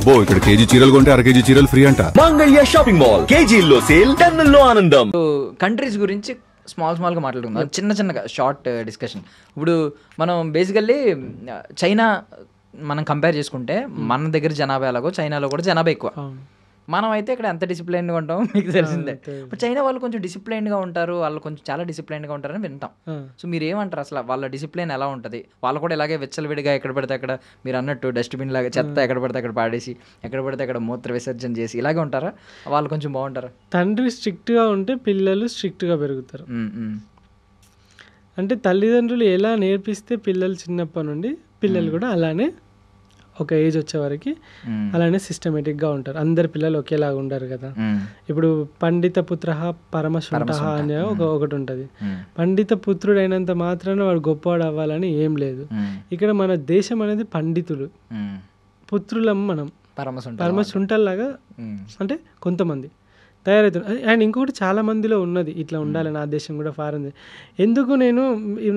అబ్బో ఇక్కడ కేజీ చీరలు కొంటే అర కేజీ చీరలు ఫ్రీ అంట. మంగళ్య షాపింగ్ మాల్, కేజీల్లో సేల్, టన్నుల్లో ఆనందం. కంట్రీస్ గురించి స్మాల్గా మాట్లాడుకుందాం, చిన్నగా షార్ట్ డిస్కషన్. ఇప్పుడు మనం బేసికల్లీ చైనా మనం కంపేర్ చేసుకుంటే మన దగ్గర జనాభా ఎలాగో చైనాలో కూడా జనాభా ఎక్కువ. మనం అయితే ఇక్కడ ఎంత డిసిప్లైన్గా ఉంటామో మీకు తెలిసిందే. బట్ చైనా వాళ్ళు కొంచెం డిసిప్లైన్గా ఉంటారు, వాళ్ళు కొంచెం చాలా డిసిప్లైన్గా ఉంటారని వింటాం. సో మీరు ఏమంటారు అసలు వాళ్ళ డిసిప్లైన్ ఎలా ఉంటుంది? వాళ్ళు కూడా ఇలాగే విచ్చలవిడిగా ఎక్కడ పడితే అక్కడ మీరు అన్నట్టు డస్ట్బిన్ లాగా చెత్త ఎక్కడ పడితే అక్కడ పాడేసి ఎక్కడ పడితే అక్కడ మూత్ర విసర్జన చేసి ఇలాగే ఉంటారా? వాళ్ళు కొంచెం బాగుంటారా? తండ్రి స్ట్రిక్ట్గా ఉంటే పిల్లలు స్ట్రిక్ట్గా పెరుగుతారు. అంటే తల్లిదండ్రులు ఎలా నేర్పిస్తే పిల్లలు చిన్నప్పటి నుండి పిల్లలు కూడా అలానే ఒక ఏజ్ వచ్చే వరకు అలానే సిస్టమేటిక్గా ఉంటారు. అందరు పిల్లలు ఒకేలాగా ఉండరు కదా. ఇప్పుడు పండిత పుత్ర పరమశుంఠ అనే ఒకటి ఉంటుంది. పండిత పుత్రుడు అయినంత మాత్రాన వాడు గొప్పవాడు అవ్వాలని ఏం లేదు. ఇక్కడ మన దేశం అనేది పండితులు, పుత్రులం మనం పరమశుంఠల్లాగా అంటే కొంతమంది తయారవుతుంది. అండ్ ఇంకొకటి చాలా మందిలో ఉన్నది ఇట్లా ఉండాలి, నా దేశం కూడా ఫారెన్. ఎందుకు నేను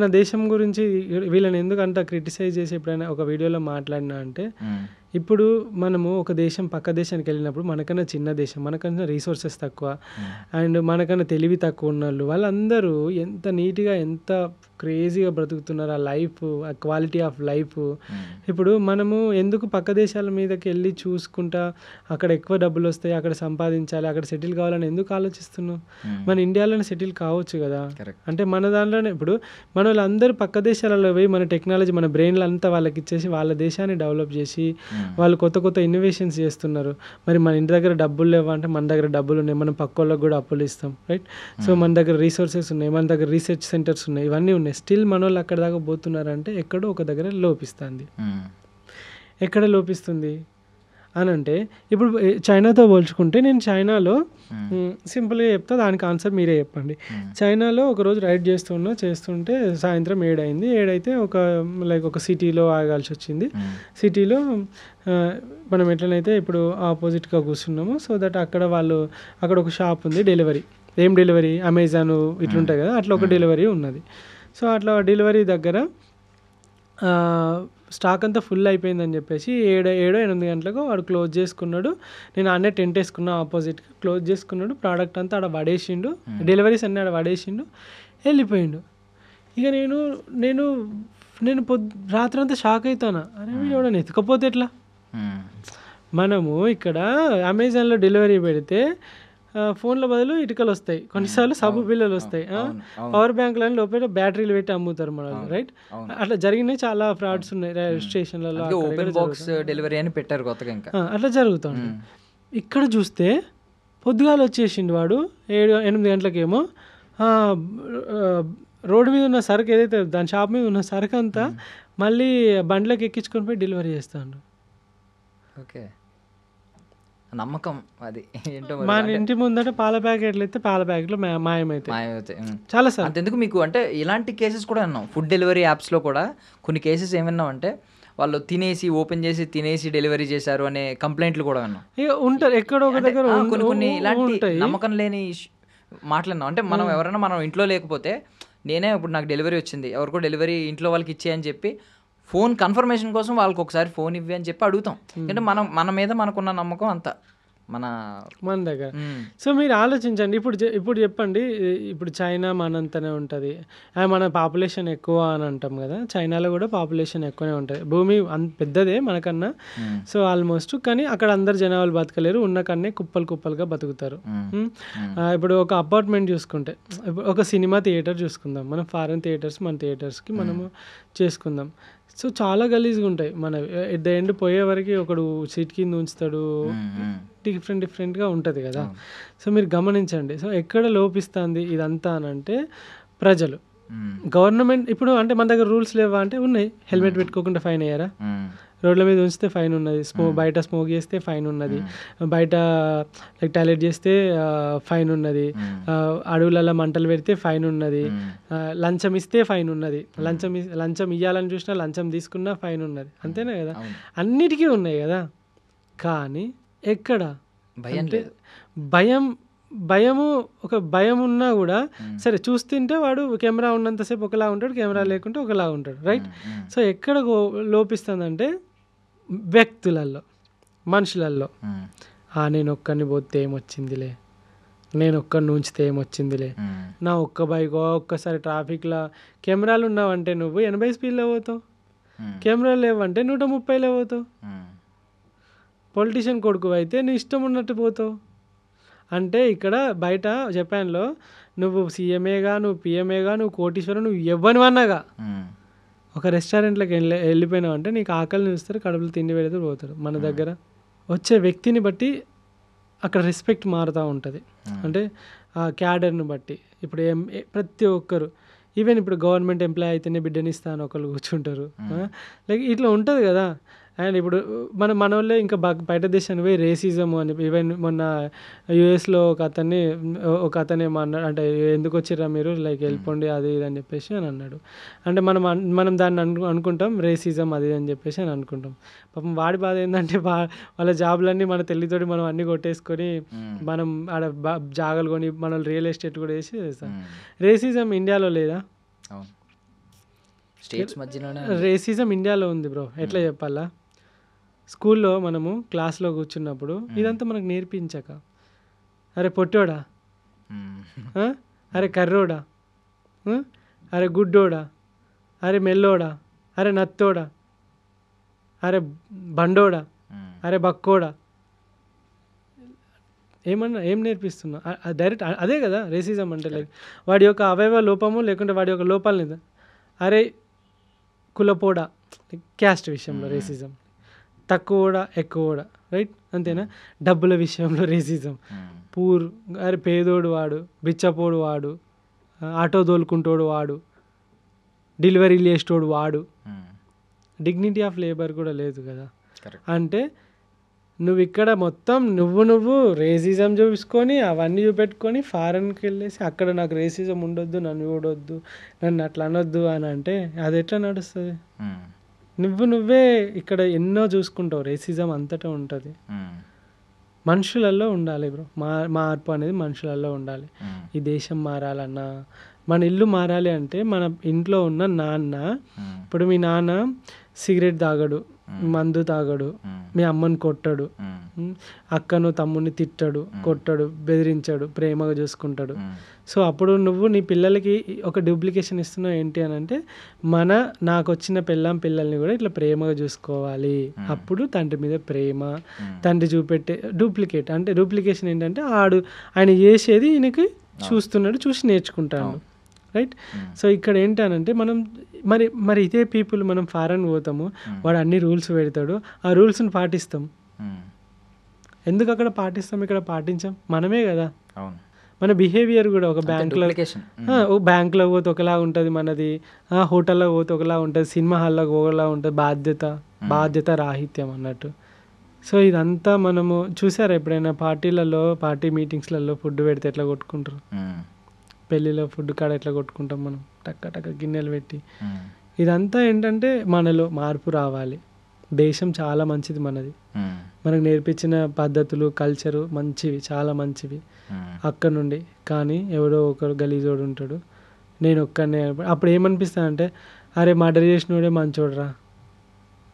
నా దేశం గురించి వీళ్ళని ఎందుకు అంత క్రిటిసైజ్ చేసి ఎప్పుడైనా ఒక వీడియోలో మాట్లాడినా అంటే, ఇప్పుడు మనము ఒక దేశం పక్క దేశానికి వెళ్ళినప్పుడు మనకన్నా చిన్న దేశం, మనకన్నా రీసోర్సెస్ తక్కువ అండ్ మనకన్నా తెలివి తక్కువ ఉన్న వాళ్ళందరూ ఎంత నీట్గా ఎంత క్రేజీగా బ్రతుకుతున్నారు. ఆ లైఫ్, ఆ క్వాలిటీ ఆఫ్ లైఫ్. ఇప్పుడు మనము ఎందుకు పక్క దేశాల మీదకి వెళ్ళి చూసుకుంటా అక్కడ ఎక్కువ డబ్బులు వస్తాయి, అక్కడ సంపాదించాలి, అక్కడ సెటిల్ కావాలని ఎందుకు ఆలోచిస్తున్నాం? మన ఇండియాలోనే సెటిల్ కావచ్చు కదా. అంటే మన దాంట్లోనే ఇప్పుడు మన వాళ్ళందరూ పక్క దేశాలలో పోయి మన టెక్నాలజీ మన బ్రెయిన్లు అంతా వాళ్ళకి ఇచ్చేసి వాళ్ళ దేశాన్ని డెవలప్ చేసి వాళ్ళు కొత్త ఇన్నోవేషన్స్ చేస్తున్నారు. మరి మన ఇంటి దగ్గర డబ్బులు లేవా అంటే మన దగ్గర డబ్బులు ఉన్నాయి, మనం పక్క వాళ్ళకి కూడా అప్పులు ఇస్తాం, రైట్? సో మన దగ్గర రీసోర్సెస్ ఉన్నాయి, మన దగ్గర రీసెర్చ్ సెంటర్స్ ఉన్నాయి, ఇవన్నీ ఉన్నాయి. స్టిల్ మన వాళ్ళు అక్కడ దాకా పోతున్నారంటే ఎక్కడో ఒక దగ్గర లోపిస్తుంది. ఎక్కడ లోపిస్తుంది అని అంటే, ఇప్పుడు చైనాతో పోల్చుకుంటే నేను చైనాలో సింపుల్గా చెప్తా, దానికి ఆన్సర్ మీరే చెప్పండి. చైనాలో ఒకరోజు రైడ్ చేస్తుంటే సాయంత్రం 7 అయింది. 7 అయితే ఒక సిటీలో ఆగాల్సి వచ్చింది. సిటీలో మనం ఎట్లనైతే ఇప్పుడు ఆపోజిట్గా కూర్చున్నాము, సో దట్ అక్కడ ఒక షాప్ ఉంది, డెలివరీ. ఏం డెలివరీ? అమెజాన్ ఇట్లుంటాయి కదా, అట్లా ఒక డెలివరీ ఉన్నది. సో అట్లా డెలివరీ దగ్గర స్టాక్ అంతా ఫుల్ అయిపోయిందని చెప్పేసి 7-8 గంటలకు వాడు క్లోజ్ చేసుకున్నాడు. నేను అన్నీ టెంట్ వేసుకున్నా, ఆపోజిట్గా క్లోజ్ చేసుకున్నాడు. ప్రోడక్ట్ అంతా ఆడ పడేసిండు, డెలివరీస్ అన్నీ ఆడ పడేసిండు, వెళ్ళిపోయిండు. ఇక నేను రాత్రి అంతా షాక్ అవుతాను. అరే వీడు ఎవడన్నా ఎత్తుకపోతే ఎట్లా? మనము ఇక్కడ అమెజాన్లో డెలివరీ పెడితే ఫోన్ల బదులు ఇటుకలు వస్తాయి, కొన్నిసార్లు సబ్బు బిల్లలు వస్తాయి, పవర్ బ్యాంకులని లోపల బ్యాటరీలు పెట్టి అమ్ముతారు మనల్ని, రైట్? అట్లా జరిగినాయి చాలా ఫ్రాడ్స్ ఉన్నాయి స్టేషన్లలో. డెలివరీ అని పెట్టారు కొత్తగా, ఇంకా అట్లా జరుగుతుంది. ఇక్కడ చూస్తే పొద్దుగాలు వచ్చేసిండు వాడు 7-8 గంటలకేమో. రోడ్డు మీద ఉన్న సరుకు ఏదైతే దాని షాప్ మీద ఉన్న సరుకు అంతా మళ్ళీ బండ్లకు ఎక్కించుకొని పోయి డెలివరీ చేస్తాడు. ఓకే, నమ్మకం అది ఏంటో. మన ఇంటి ముందట పాల ప్యాకెట్లు అయితే పాల ప్యాకెట్లు మాయమైతాయి చాలా సార్. అంతెందుకు మీకు అంటే ఇలాంటి కేసెస్ కూడా విన్నాం. ఫుడ్ డెలివరీ యాప్స్లో కూడా కొన్ని కేసెస్ ఏమన్నాం అంటే వాళ్ళు ఓపెన్ చేసి తినేసి డెలివరీ చేశారు అనే కంప్లైంట్లు కూడా విన్నాం. ఇక ఉంటారు ఎక్కడో ఒక దగ్గర కొన్ని ఇలాంటి నమ్మకం లేని మాట్లాడినాం. అంటే మనం ఎవరైనా మనం ఇంట్లో లేకపోతే, నేనే ఇప్పుడు నాకు డెలివరీ వచ్చింది, ఎవరికో డెలివరీ ఇంట్లో వాళ్ళకి ఇచ్చేయని చెప్పి ఫోన్ కన్ఫర్మేషన్ కోసం వాళ్ళకి ఒకసారి ఫోన్ ఇవ్వి అని చెప్పి అడుగుతాం. అంటే మన మీద మనకున్న నమ్మకం అంతా మన దగ్గర. సో మీరు ఆలోచించండి. ఇప్పుడు చెప్పండి, ఇప్పుడు చైనా మనంతనే ఉంటుంది, మన పాపులేషన్ ఎక్కువ అని అంటాం కదా. చైనాలో కూడా పాపులేషన్ ఎక్కువనే ఉంటుంది, భూమి పెద్దదే మనకన్నా. సో ఆల్మోస్ట్, కానీ అక్కడ అందరు జనాలు బతకలేరు, ఉన్న కన్నే కుప్పలుగా బతుకుతారు. ఇప్పుడు ఒక అపార్ట్మెంట్ చూసుకుంటే, ఒక సినిమా థియేటర్ చూసుకుందాం, మనం ఫారెన్ థియేటర్స్ మన థియేటర్స్కి మనము చేసుకుందాం. సో చాలా గలీజ్గా ఉంటాయి. మన ఎట్ ద ఎండ్ పోయే వరకు ఒకడు సీట్ కింద ఉంచుతాడు, డిఫరెంట్గా ఉంటుంది కదా. సో మీరు గమనించండి. సో ఎక్కడ లోపిస్తుంది ఇదంతా అని అంటే ప్రజలు, గవర్నమెంట్. ఇప్పుడు అంటే మన దగ్గర రూల్స్ లేవా అంటే ఉన్నాయి. హెల్మెట్ పెట్టుకోకుండా ఫైన్ అయ్యారా? రోడ్ల మీద ఉంచితే ఫైన్ ఉన్నది, బయట స్మోక్ చేస్తే ఫైన్ ఉన్నది, బయట టాయిలెట్ చేస్తే ఫైన్ ఉన్నది, అడవులలో మంటలు పెడితే ఫైన్ ఉన్నది, లంచం ఇస్తే ఫైన్ ఉన్నది, లంచం ఇవ్వాలని చూసినా లంచం తీసుకున్నా ఫైన్ ఉన్నది, అంతేనా కదా? అన్నిటికీ ఉన్నాయి కదా. కానీ ఎక్కడ భయం ఉన్నా కూడా సరే చూస్తుంటే వాడు కెమెరా ఉన్నంతసేపు ఒకలా ఉంటాడు, కెమెరా లేకుంటే ఒకలా ఉంటాడు, రైట్? సో ఎక్కడ లోపిస్తుందంటే వ్యక్తులలో. మనుషులల్లో నేను ఒక్కరిని పోతే ఏమొచ్చిందిలే, నేను ఒక్కరిని ఉంచితే ఏమొచ్చిందిలే, నా ఒక్క బైక్ ఒక్కసారి ట్రాఫిక్లో కెమెరాలు ఉన్నావంటే నువ్వు 80 స్పీడ్లో పోతావు, కెమెరాలు లేవంటే 130లో పోతావు. పొలిటీషియన్ కొడుకు అయితే నీ ఇష్టం ఉన్నట్టు పోతావు. అంటే ఇక్కడ బయట జపాన్లో నువ్వు సీఎంఏగా, నువ్వు పిఎంఏగా, నువ్వు కోటీశ్వరం, నువ్వు ఇవ్వనివన్నాగా ఒక రెస్టారెంట్లోకి వెళ్ళిపోయినావు అంటే నీకు ఆకలిని చూస్తారు, కడుపులు తిండి పెడితే పోతారు. మన దగ్గర వచ్చే వ్యక్తిని బట్టి అక్కడ రెస్పెక్ట్ మారుతూ ఉంటుంది. అంటే ఆ క్యాడర్ని బట్టి ఇప్పుడు ప్రతి ఒక్కరు ఈవెన్ ఇప్పుడు గవర్నమెంట్ ఎంప్లాయ్ అయితేనే బిడ్డని ఇస్తాను ఒకళ్ళు కూర్చుంటారు. లైక్ ఇట్లా ఉంటుంది కదా. అండ్ ఇప్పుడు మన వాళ్ళే ఇంకా బయట దేశానికి పోయి రేసిజం అని, ఈవెన్ మొన్న యూఎస్లో ఒక అతను ఏమన్నాడు అంటే ఎందుకు వచ్చిర్రా మీరు, లైక్ వెళ్ళిపోండి అది ఇది అని చెప్పేసి అని అన్నాడు. అంటే మనం దాన్ని అనుకుంటాం రేసిజం అది అని చెప్పేసి అని అనుకుంటాం. పాపం వాడి బాధ ఏంటంటే వాళ్ళ జాబులన్నీ మన తెల్లితోటి మనం అన్నీ కొట్టేసుకొని మనం ఆడ జాగాలు కొని మన రియల్ ఎస్టేట్ కూడా వేసి చేస్తాం. రేసిజం ఇండియాలో లేదా? స్టేట్స్ మధ్యలోనే రేసిజం ఇండియాలో ఉంది బ్రో. ఎట్లా చెప్పాలా, స్కూల్లో మనము క్లాస్లో కూర్చున్నప్పుడు ఇదంతా మనకు నేర్పించక అరే పొట్టోడా, అరే కర్రోడా, అరే గుడ్డోడా, అరే మెల్లోడా, అరే నత్తోడా, అరే బండోడా, అరే బక్కోడా, ఏం నేర్పిస్తున్నా? డైరెక్ట్ అదే కదా రేసిజం అంటే. లైక్ వాడి యొక్క అవయవ లోపము లేకుంటే వాడి యొక్క లోపాలు లేదా, అరే కులపోడా, క్యాస్ట్ విషయంలో రేసిజం, తక్కువడా ఎక్కువడా, రైట్ అంతేనా. డబ్బుల విషయంలో రేసిజం, అరే పేదోడు వాడు, బిచ్చపోడు వాడు, ఆటో దోలుకుంటోడు వాడు, డెలివరీలు చేసేటోడు వాడు, డిగ్నిటీ ఆఫ్ లేబర్ కూడా లేదు కదా. అంటే నువ్వు ఇక్కడ మొత్తం నువ్వు రేసిజం చూపించుకొని అవన్నీ చూపెట్టుకొని ఫారెన్కి వెళ్ళేసి అక్కడ నాకు రేసిజం ఉండొద్దు, నన్ను చూడొద్దు, నన్ను అట్లా అనొద్దు అని అంటే అది ఎట్లా నడుస్తుంది? నువ్వే ఇక్కడ ఎన్నో చూసుకుంటావు. రేసిజం అంతటా ఉంటుంది. మనుషులలో ఉండాలి బ్రో. మార్పు అనేది మనుషులలో ఉండాలి. ఈ దేశం మారాలన్నా, మన ఇల్లు మారాలి అంటే మన ఇంట్లో ఉన్న నాన్న, ఇప్పుడు మీ నాన్న సిగరెట్ తాగడు, మందు తాగడు, మీ అమ్మని కొట్టడు, అక్కను తమ్ముడిని తిట్టడు, కొట్టడు, బెదిరించాడు, ప్రేమగా చూసుకుంటాడు. సో అప్పుడు నువ్వు నీ పిల్లలకి ఒక డూప్లికేషన్ ఇస్తున్నావు. ఏంటి అని అంటే నాకు వచ్చిన పిల్లల్ని కూడా ఇట్లా ప్రేమగా చూసుకోవాలి. అప్పుడు తండ్రి మీద ప్రేమ, తండ్రి చూపెట్టే డూప్లికేట్ అంటే డూప్లికేషన్ ఏంటంటే ఆయన చేసేది ఈయనకి చూస్తున్నాడు, చూసి నేర్చుకుంటాడు, రైట్. సో ఇక్కడ ఏంటనంటే మనం మరి ఇదే పీపుల్ మనం ఫారెన్ పోతాము, వాడు అన్ని రూల్స్ పెడతాడు, ఆ రూల్స్ని పాటిస్తాం. ఎందుకు అక్కడ పాటిస్తాం, ఇక్కడ పాటించాం? మనమే కదా. మన బిహేవియర్ కూడా ఒక బ్యాంక్లో పోతే ఒకలా ఉంటుంది మనది, హోటల్లో పోతే ఒకలా ఉంటుంది, సినిమా హాల్లో ఒకలా ఉంటుంది. బాధ్యత రాహిత్యం అన్నట్టు. సో ఇదంతా మనము చూసారా ఎప్పుడైనా పార్టీ మీటింగ్స్లలో ఫుడ్ పెడితే ఎట్లా కొట్టుకుంటారు, పెళ్ళిలో ఫుడ్ కాడ ఎట్లా కొట్టుకుంటాం మనం, టక్క గిన్నెలు పెట్టి. ఇదంతా ఏంటంటే మనలో మార్పు రావాలి. దేశం చాలా మంచిది మనది, మనకు నేర్పించిన పద్ధతులు కల్చరు మంచివి, చాలా మంచివి అక్కడ నుండి. కానీ ఎవడో ఒకరు గలీజోడు ఉంటాడు, నేను ఒక్కనే. అప్పుడు ఏమనిపిస్తానంటే అరే మర్డర్ చేసినోడే మంచోడురా,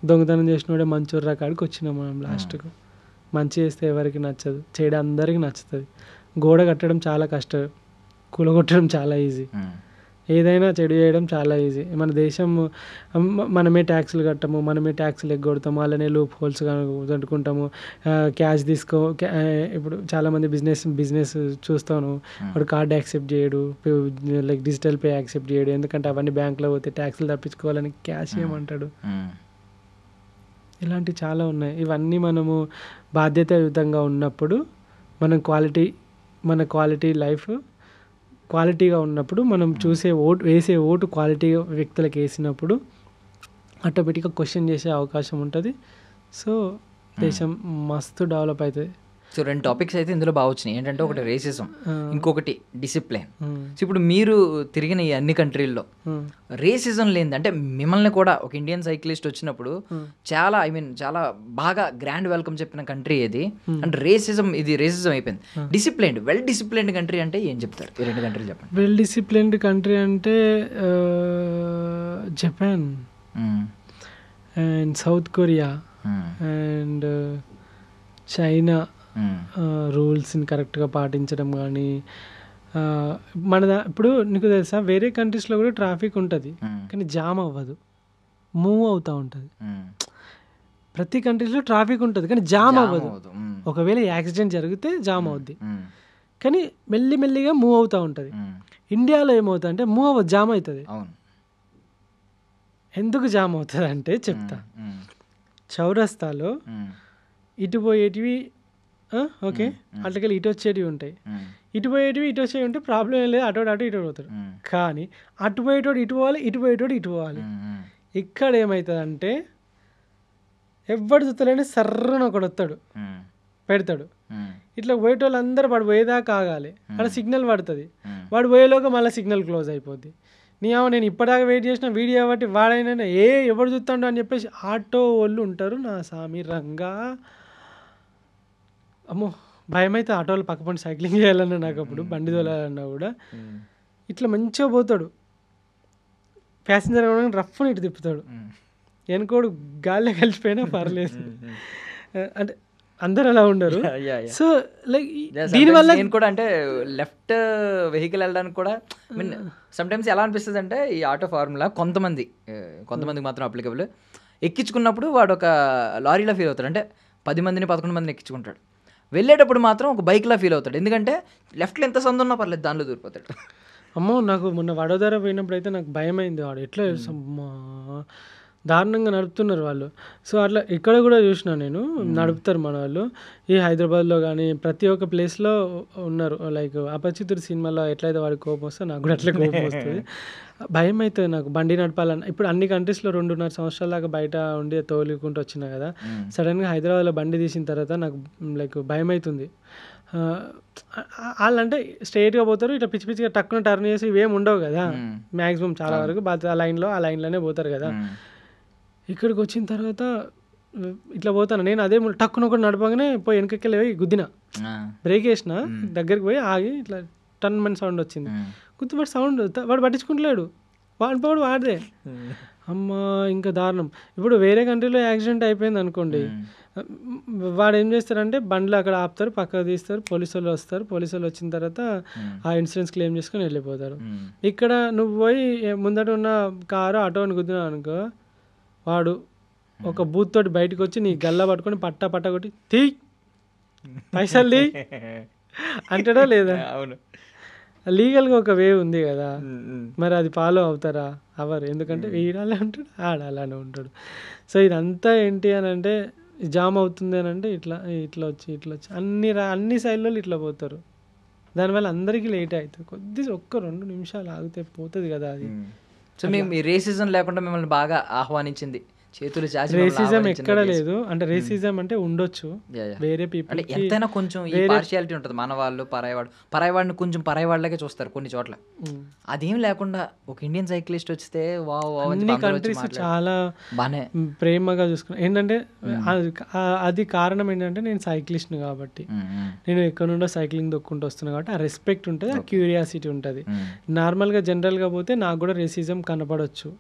దొంగతనం చేసినోడే మంచోడురా కాడికి వచ్చినాం మనం లాస్ట్కు. మంచి చేస్తే ఎవరికి నచ్చదు, చెడు అందరికీ నచ్చుతుంది. గోడ కట్టడం చాలా కష్టం, కూలగొట్టడం చాలా ఈజీ. ఏదైనా చెడు చేయడం చాలా ఈజీ. మన దేశం మనమే ట్యాక్సులు కట్టము, మనమే ట్యాక్సులు ఎగ్గొడతాము, అలానే లూప్ హోల్స్ కట్టుకుంటాము, క్యాష్ ఇప్పుడు చాలామంది బిజినెస్ చూస్తాను, వాడు కార్డు యాక్సెప్ట్ చేయడు, లైక్ డిజిటల్ పే యాక్సెప్ట్ చేయడు, ఎందుకంటే అవన్నీ బ్యాంకులో పోతే ట్యాక్సులు తప్పించుకోవాలని క్యాష్ ఏమంటాడు. ఇలాంటివి చాలా ఉన్నాయి. ఇవన్నీ మనము బాధ్యతాయుతంగా ఉన్నప్పుడు మన క్వాలిటీ లైఫ్ క్వాలిటీగా ఉన్నప్పుడు, మనం వేసే ఓటు క్వాలిటీ వ్యక్తులకు వేసినప్పుడు ఆటోమేటిక్గా క్వశ్చన్ చేసే అవకాశం ఉంటుంది. సో దేశం మస్తు డెవలప్ అవుతుంది. సో 2 టాపిక్స్ అయితే ఇందులో బాగా వచ్చినాయి. ఏంటంటే ఒకటి రేసిజం, ఇంకొకటి డిసిప్లిన్. సో ఇప్పుడు మీరు తిరిగిన ఈ అన్ని కంట్రీల్లో రేసిజం లేనిది, అంటే మిమ్మల్ని కూడా ఒక ఇండియన్ సైక్లిస్ట్ వచ్చినప్పుడు చాలా చాలా బాగా గ్రాండ్ వెల్కమ్ చెప్పిన కంట్రీ ఏది? అంటే రేసిజం అయిపోయింది. డిసిప్లైన్డ్, వెల్ డిసిప్లైన్డ్ కంట్రీ అంటే ఏం చెప్తారు? ఈ 2 కంట్రీలు చెప్పండి. వెల్ డిసిప్లైన్డ్ కంట్రీ అంటే Japan and South Korea and China రూల్స్ని కరెక్ట్గా పాటించడం కానీ ఇప్పుడు నీకు తెలుసా వేరే కంట్రీస్లో కూడా ట్రాఫిక్ ఉంటుంది కానీ జామ్ అవ్వదు, మూవ్ అవుతూ ఉంటుంది. ప్రతి కంట్రీస్లో ట్రాఫిక్ ఉంటుంది కానీ జామ్ అవ్వదు. ఒకవేళ యాక్సిడెంట్ జరిగితే జామ్ అవుద్ది కానీ మెల్లిమెల్లిగా మూవ్ అవుతూ ఉంటుంది. ఇండియాలో ఏమవుతుంది అంటే మూవ్ అవ్వదు, జామ్ అవుతుంది. ఎందుకు జామ్ అవుతుంది అంటే చెప్తా. చౌరస్తాలో ఇటు పోయేటివి ఓకే, అట్లకెళ్ళి ఇటు వచ్చేటివి ఉంటాయి, ఇటు పోయేటివి ఇటు వచ్చేవి ఉంటే ప్రాబ్లం ఏం లేదు, అటు ఇటు పోతాడు. కానీ అటు పోయేటోడు ఇటు పోవాలి, ఇటు పోయేటోడు ఇటు పోవాలి. ఇక్కడ ఏమవుతుంది అంటే ఎవడు చూస్తలేని సర్రని ఒకడు వస్తాడు, పెడతాడు. ఇట్లా పోయేటోళ్ళు అందరూ వాడు పోయేదాకా ఆగాలి, అక్కడ సిగ్నల్ పడుతుంది. వాడు పోయేలోగా మళ్ళీ సిగ్నల్ క్లోజ్ అయిపోద్ది. నేను ఇప్పటిదాకా వెయిట్ చేసిన వీడియో బట్టి వాడైనా ఎవడు చూస్తాడు అని చెప్పేసి ఆటో వాళ్ళు ఉంటారు. నా సామి రంగా అమ్మో భయం అయితే ఆటోలు పక్కపండి సైక్లింగ్ చేయాలన్నా నాకు, అప్పుడు బండి తోలాలన్నా కూడా ఇట్లా మంచిగా పోతాడు. ప్యాసింజర్ రఫ్ని ఇటు తిప్పుతాడు, వెనుకోడు గాలిలో కలిసిపోయినా పర్లేదు. అంటే అందరు అలా ఉండరు. సో లైక్ దీనివల్ల నేను కూడా అంటే లెఫ్ట్ వెహికల్ వెళ్ళడానికి కూడా మీన్ సమ్టైమ్స్ ఎలా అనిపిస్తుంది అంటే ఈ ఆటో ఫార్ములా కొంతమందికి మాత్రం అప్లికబుల్. ఎక్కించుకున్నప్పుడు వాడు ఒక లారీలో ఫీల్ అవుతాడు, అంటే 10 మందిని 11 మందిని ఎక్కించుకుంటాడు. వెళ్ళేటప్పుడు మాత్రం ఒక బైక్లా ఫీల్ అవుతాడు, ఎందుకంటే లెఫ్ట్లో ఎంత సందు ఉన్నా పర్లేదు దానిలో దూరిపోతాడు. అమ్మో నాకు మొన్న వడోదర పోయినప్పుడు అయితే నాకు భయం అయింది. వాడు ఎట్లా దారుణంగా నడుపుతున్నారు వాళ్ళు. సో అట్లా ఇక్కడ కూడా చూసిన నేను, నడుపుతారు మన వాళ్ళు. ఈ హైదరాబాద్లో కానీ ప్రతి ఒక్క ప్లేస్లో ఉన్నారు. లైక్ అపరిచితుడు సినిమాలో ఎట్లయితే వాడికి కోపం వస్తే నాకు కూడా అట్లే కోపం వస్తుంది. భయం అవుతుంది నాకు బండి నడపాలన్న. ఇప్పుడు అన్ని కంట్రీస్లో 2.5 సంవత్సరాల దాకా బయట ఉండి తోలుకుంటూ వచ్చినా కదా, సడన్గా హైదరాబాద్లో బండి తీసిన తర్వాత నాకు లైక్ భయం అవుతుంది. వాళ్ళంటే స్ట్రైట్గా పోతారు, ఇట్లా పిచ్చి పిచ్చిగా టక్కున టర్న్ చేసి ఇవేమి ఉండవు కదా మ్యాక్సిమం, చాలా వరకు ఆ లైన్లోనే పోతారు కదా. ఇక్కడికి వచ్చిన తర్వాత ఇట్లా పోతాను నేను, అదే టక్కున ఒకటి నడపగానే పోయి వెనకకెళ్ళి పోయి గుద్దిన, బ్రేక్ వేసిన, దగ్గరికి పోయి ఆగి ఇట్లా టన్ మని సౌండ్ వచ్చింది. గుర్తుపడి సౌండ్ వాడు పట్టించుకుంటలేడు, వాడు వాడిదే. అమ్మ ఇంకా దారుణం. ఇప్పుడు వేరే కంట్రీలో యాక్సిడెంట్ అయిపోయింది అనుకోండి, వాడు ఏం చేస్తారంటే బండ్లు అక్కడ ఆపుతారు, పక్కకు తీస్తారు, పోలీసు వాళ్ళు వస్తారు, పోలీసు వాళ్ళు వచ్చిన తర్వాత ఆ ఇన్సూరెన్స్ క్లెయిమ్ చేసుకొని వెళ్ళిపోతారు. ఇక్కడ నువ్వు పోయి ముందట ఉన్న కారు ఆటోని గుద్దినావు అనుకో, వాడు ఒక బూత్ తోటి బయటకు వచ్చి నీ గల్లా పట్టుకొని పట్ట కొట్టి తీ పైసలు అంటాడా లేదా? అవును, లీగల్గా ఒక వే ఉంది కదా, మరి అది ఫాలో అవుతారా? అవరు. ఎందుకంటే వీడాలే ఉంటాడు, ఆడాలనే ఉంటాడు. సో ఇదంతా ఏంటి అని అంటే జామ్ అవుతుంది అని అంటే ఇట్లా వచ్చి అన్ని సైడ్లలో ఇట్లా పోతారు. దానివల్ల అందరికీ లేట్ అవుతుంది. ఒక్క 2 నిమిషాలు ఆగితే పోతుంది కదా అది. సో మీ రేసిజం లేకుండా మిమ్మల్ని బాగా ఆహ్వానించింది, చేతులు చాచి రేసిజం ఎక్కడ లేదు. అంటే రేసిజం అంటే ఉండొచ్చు వేరే పీపుల్, అంటే ఎంతైనా కొంచెం ఈ పార్షియాలిటీ ఉంటుంది. మన వాళ్ళు పరాయవాడిని కొంచెం పరాయవాళ్ళకే చూస్తారు కొన్ని చోట్ల. అదేం లేకుండా ఒక ఇండియన్ సైక్లిస్ట్ వస్తే అన్ని కంట్రీస్ చాలా బానే ప్రేమగా చూసుకున్నా. ఏంటంటే అది కారణం ఏంటంటే నేను సైక్లిస్ట్ని కాబట్టి, నేను ఎక్కడ నుండో సైక్లింగ్ దొక్కుంటూ వస్తున్నా కాబట్టి ఆ రెస్పెక్ట్ ఉంటుంది, ఆ క్యూరియాసిటీ ఉంటుంది. నార్మల్గా జనరల్గా పోతే నాకు కూడా రేసిజం కనపడవచ్చు,